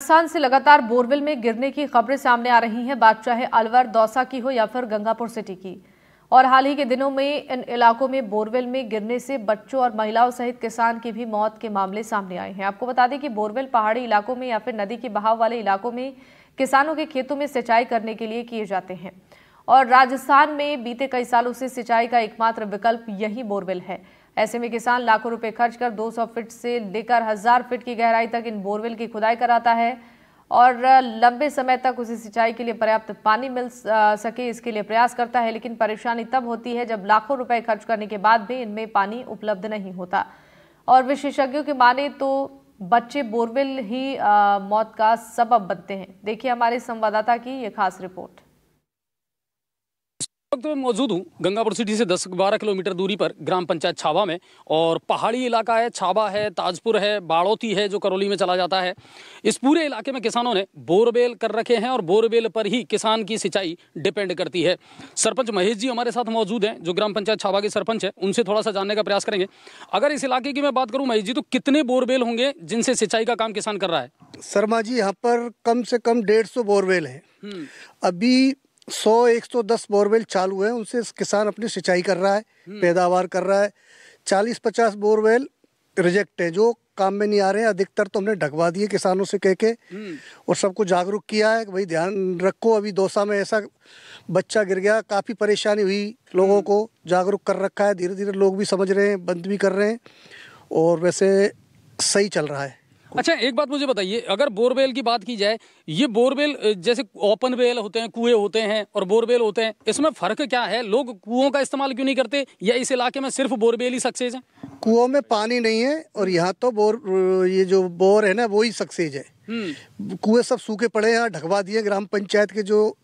राजस्थान से लगातार बोरवेल में गिरने की खबरें सामने आ रही हैं, बात चाहे अलवर, दौसा की हो या फिर गंगापुर सिटी की। और हाल ही के दिनों में इन इलाकों में बोरवेल में गिरने से बच्चों और महिलाओं सहित किसान की भी मौत के मामले सामने आए हैं। आपको बता दें कि बोरवेल पहाड़ी इलाकों में या फिर नदी के बहाव वाले इलाकों में किसानों के खेतों में सिंचाई करने के लिए किए जाते हैं। और राजस्थान में बीते कई सालों से सिंचाई का एकमात्र विकल्प यही बोरवेल है। ऐसे में किसान लाखों रुपए खर्च कर 200 फीट से लेकर 1000 फीट की गहराई तक इन बोरवेल की खुदाई कराता है और लंबे समय तक उसे सिंचाई के लिए पर्याप्त पानी मिल सके इसके लिए प्रयास करता है। लेकिन परेशानी तब होती है जब लाखों रुपए खर्च करने के बाद भी इनमें पानी उपलब्ध नहीं होता। और विशेषज्ञों की माने तो बच्चे बोरवेल ही मौत का सबब बनते हैं। देखिए हमारे संवाददाता की ये खास रिपोर्ट। वक्त मैं मौजूद हूँ गंगापुर सिटी से 10-12 किलोमीटर दूरी पर ग्राम पंचायत छाबा में। और पहाड़ी इलाका है, छाबा है, ताजपुर है, बाड़ौती है जो करौली में चला जाता है। इस पूरे इलाके में किसानों ने बोरवेल कर रखे हैं और बोरवेल पर ही किसान की सिंचाई डिपेंड करती है। सरपंच महेश जी हमारे साथ मौजूद हैं जो ग्राम पंचायत छाबा के सरपंच है, उनसे थोड़ा सा जानने का प्रयास करेंगे। अगर इस इलाके की मैं बात करूँ महेश जी, तो कितने बोरवेल होंगे जिनसे सिंचाई का काम किसान कर रहा है? शर्मा जी, यहाँ पर कम से कम 150 बोरवेल है। अभी 100-110 बोरवेल चालू है, उनसे किसान अपनी सिंचाई कर रहा है, पैदावार कर रहा है। 40-50 बोरवेल रिजेक्ट है जो काम में नहीं आ रहे हैं। अधिकतर तो हमने ढकवा दिए किसानों से कह के और सबको जागरूक किया है कि भाई ध्यान रखो। अभी दौसा में ऐसा बच्चा गिर गया, काफ़ी परेशानी हुई, लोगों को जागरूक कर रखा है। धीरे धीरे लोग भी समझ रहे हैं, बंद भी कर रहे हैं और वैसे सही चल रहा है। अच्छा, एक बात मुझे बताइए, अगर बोरवेल की बात की जाए, ये बोरवेल जैसे ओपन वेल होते हैं, कुएं होते हैं और बोरवेल होते हैं, इसमें फ़र्क क्या है? लोग कुओं का इस्तेमाल क्यों नहीं करते, या इस इलाके में सिर्फ बोरवेल ही सक्सेस है? कुओं में पानी नहीं है और यहाँ तो ये जो बोर है ना वो ही सक्सेस है। कुएं सब सूखे पड़े हैं, ढकवा दिए। ग्राम पंचायत के जो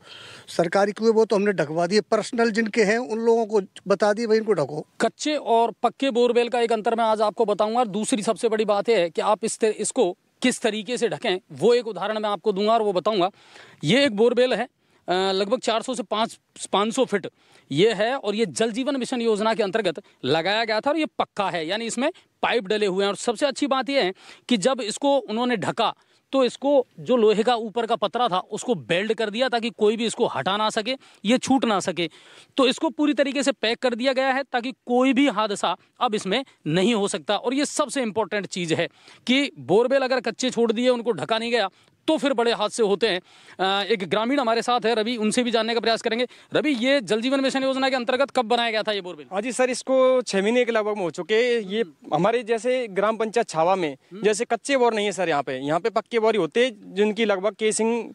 सरकारी कुएं वो तो हमने ढकवा दिए। पर्सनल जिनके हैं उन लोगों को बता दिए भाई इनको ढको। कच्चे और पक्के बोरवेल का एक अंतर मैं आज आपको बताऊंगा। दूसरी सबसे बड़ी बात है कि आप इसको किस तरीके से ढकें, वो एक उदाहरण मैं आपको दूंगा और वो बताऊंगा। ये एक बोरवेल है, लगभग 400 से 500 फीट ये है और ये जल जीवन मिशन योजना के अंतर्गत लगाया गया था और ये पक्का है, यानी इसमें पाइप डले हुए हैं। और सबसे अच्छी बात यह है कि जब इसको उन्होंने ढका तो इसको जो लोहे का ऊपर का पतरा था उसको बेल्ड कर दिया ताकि कोई भी इसको हटा ना सके, ये छूट ना सके। तो इसको पूरी तरीके से पैक कर दिया गया है ताकि कोई भी हादसा अब इसमें नहीं हो सकता। और ये सबसे इंपॉर्टेंट चीज़ है कि बोरवेल अगर कच्चे छोड़ दिए, उनको ढका नहीं गया, तो फिर बड़े हादसे होते हैं। एक ग्रामीण हमारे साथ है रवि, उनसे भी जानने का प्रयास करेंगे। रवि, ये जल जीवन मिशन योजना के अंतर्गत कब बनाया गया था ये बोरवेल? हाँ जी सर, इसको 6 महीने के लगभग हो चुके। ये हमारे जैसे ग्राम पंचायत छावा में जैसे कच्चे बोर नहीं है सर, यहाँ पे पक्के बोर ही होते हैं जिनकी लगभग केसिंग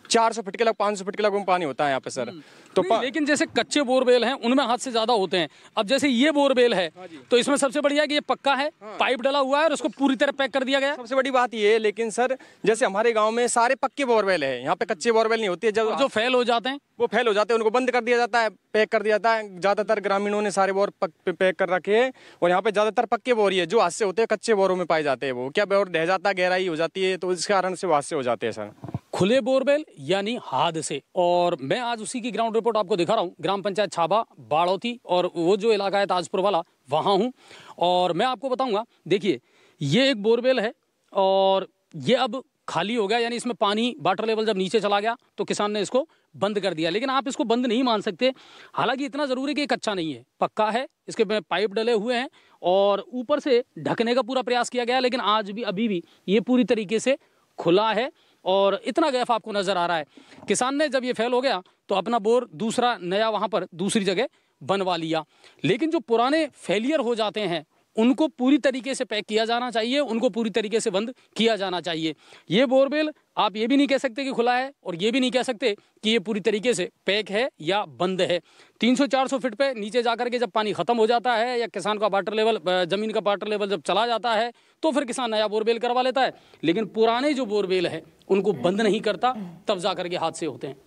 400 फीट के लगभग 500 फीट के लगभग पानी होता है यहाँ पे सर। तो लेकिन जैसे कच्चे बोरवेल हैं उनमें हाथ से ज्यादा होते हैं। अब जैसे ये बोरवेल है तो इसमें सबसे बढ़िया है कि ये पक्का है, पाइप डला हुआ है और उसको पूरी तरह पैक कर दिया गया। सबसे बड़ी बात ये है, लेकिन सर जैसे हमारे गांव में सारे पक्के बोरवेल है, यहाँ पे कच्चे बोरवेल नहीं होती है। जब जो फेल हो जाते हैं वो फेल हो जाते हैं, उनको बंद कर दिया जाता है, पैक कर दिया जाता है। ज्यादातर ग्रामीणों ने सारे बोर पैक कर रखे हैं और यहाँ पे ज्यादातर पक्के बोर ही है। जो हादसे होते हैं कच्चे बोरों में पाए जाते हैं, वो क्या बोर ढह जाता है, गहराई हो जाती है, तो इस कारण से हादसे हो जाते हैं सर। खुले बोरवेल यानी हादसे। और मैं आज उसी की ग्राउंड रिपोर्ट आपको दिखा रहा हूँ। ग्राम पंचायत छाबा, बाड़ौती और वो जो इलाका है ताजपुर वाला, वहाँ हूँ। और मैं आपको बताऊँगा, देखिए ये एक बोरवेल है और ये अब खाली हो गया, यानी इसमें पानी वाटर लेवल जब नीचे चला गया तो किसान ने इसको बंद कर दिया। लेकिन आप इसको बंद नहीं मान सकते। हालांकि इतना ज़रूरी है कि कच्चा नहीं है, पक्का है, इसके पाइप डले हुए हैं और ऊपर से ढकने का पूरा प्रयास किया गया। लेकिन आज भी अभी भी ये पूरी तरीके से खुला है और इतना गैप आपको नजर आ रहा है। किसान ने जब ये फेल हो गया तो अपना बोर दूसरा नया वहां पर दूसरी जगह बनवा लिया। लेकिन जो पुराने फेलियर हो जाते हैं उनको पूरी तरीके से पैक किया जाना चाहिए, उनको पूरी तरीके से बंद किया जाना चाहिए। ये बोरवेल आप ये भी नहीं कह सकते कि खुला है और ये भी नहीं कह सकते कि ये पूरी तरीके से पैक है या बंद है। 300-400 फीट पे नीचे जाकर के जब पानी खत्म हो जाता है या किसान का वाटर लेवल, जमीन का वाटर लेवल जब चला जाता है तो फिर किसान नया बोरवेल करवा लेता है। लेकिन पुराने जो बोरवेल है उनको बंद नहीं करता, तब जाकर के हादसे होते हैं।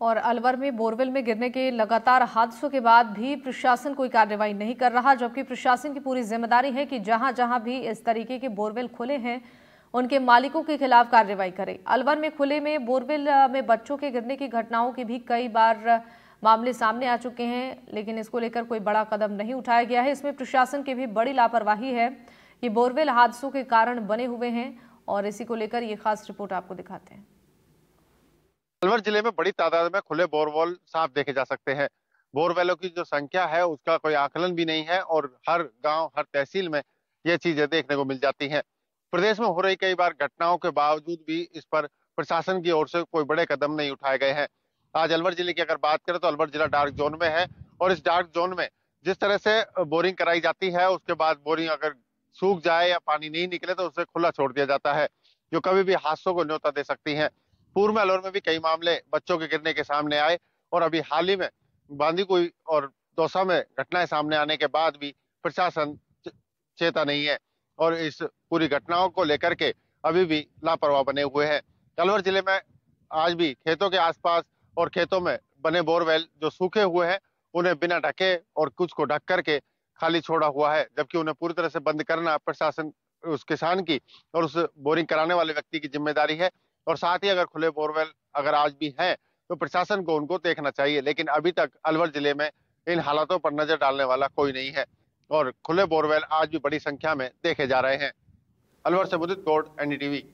और अलवर में बोरवेल में गिरने के लगातार हादसों के बाद भी प्रशासन कोई कार्रवाई नहीं कर रहा, जबकि प्रशासन की पूरी जिम्मेदारी है कि जहां जहां भी इस तरीके के बोरवेल खुले हैं उनके मालिकों के खिलाफ कार्रवाई करे। अलवर में खुले में बोरवेल में बच्चों के गिरने की घटनाओं की भी कई बार मामले सामने आ चुके हैं, लेकिन इसको लेकर कोई बड़ा कदम नहीं उठाया गया है। इसमें प्रशासन की भी बड़ी लापरवाही है। ये बोरवेल हादसों के कारण बने हुए हैं और इसी को लेकर ये खास रिपोर्ट आपको दिखाते हैं। अलवर जिले में बड़ी तादाद में खुले बोरवेल साफ देखे जा सकते हैं। बोरवेलों की जो संख्या है उसका कोई आकलन भी नहीं है और हर गांव, हर तहसील में ये चीजें देखने को मिल जाती हैं। प्रदेश में हो रही कई बार घटनाओं के बावजूद भी इस पर प्रशासन की ओर से कोई बड़े कदम नहीं उठाए गए हैं। आज अलवर जिले की अगर बात करें तो अलवर जिला डार्क जोन में है और इस डार्क जोन में जिस तरह से बोरिंग कराई जाती है उसके बाद बोरिंग अगर सूख जाए या पानी नहीं निकले तो उसे खुला छोड़ दिया जाता है, जो कभी भी हादसों को न्योता दे सकती है। पूर्व में अलवर में भी कई मामले बच्चों के गिरने के सामने आए और अभी हाल ही में बांदीकुई और दौसा में घटनाएं सामने आने के बाद भी प्रशासन चेता नहीं है और इस पूरी घटनाओं को लेकर के अभी भी लापरवाह बने हुए हैं। अलवर जिले में आज भी खेतों के आसपास और खेतों में बने बोरवेल जो सूखे हुए हैं उन्हें बिना ढके और कुछ को ढक करके खाली छोड़ा हुआ है, जबकि उन्हें पूरी तरह से बंद करना प्रशासन, उस किसान की और उस बोरिंग कराने वाले व्यक्ति की जिम्मेदारी है। और साथ ही अगर खुले बोरवेल अगर आज भी हैं तो प्रशासन को उनको देखना चाहिए, लेकिन अभी तक अलवर जिले में इन हालातों पर नजर डालने वाला कोई नहीं है और खुले बोरवेल आज भी बड़ी संख्या में देखे जा रहे हैं। अलवर से मुदित गौड़, एनडीटीवी।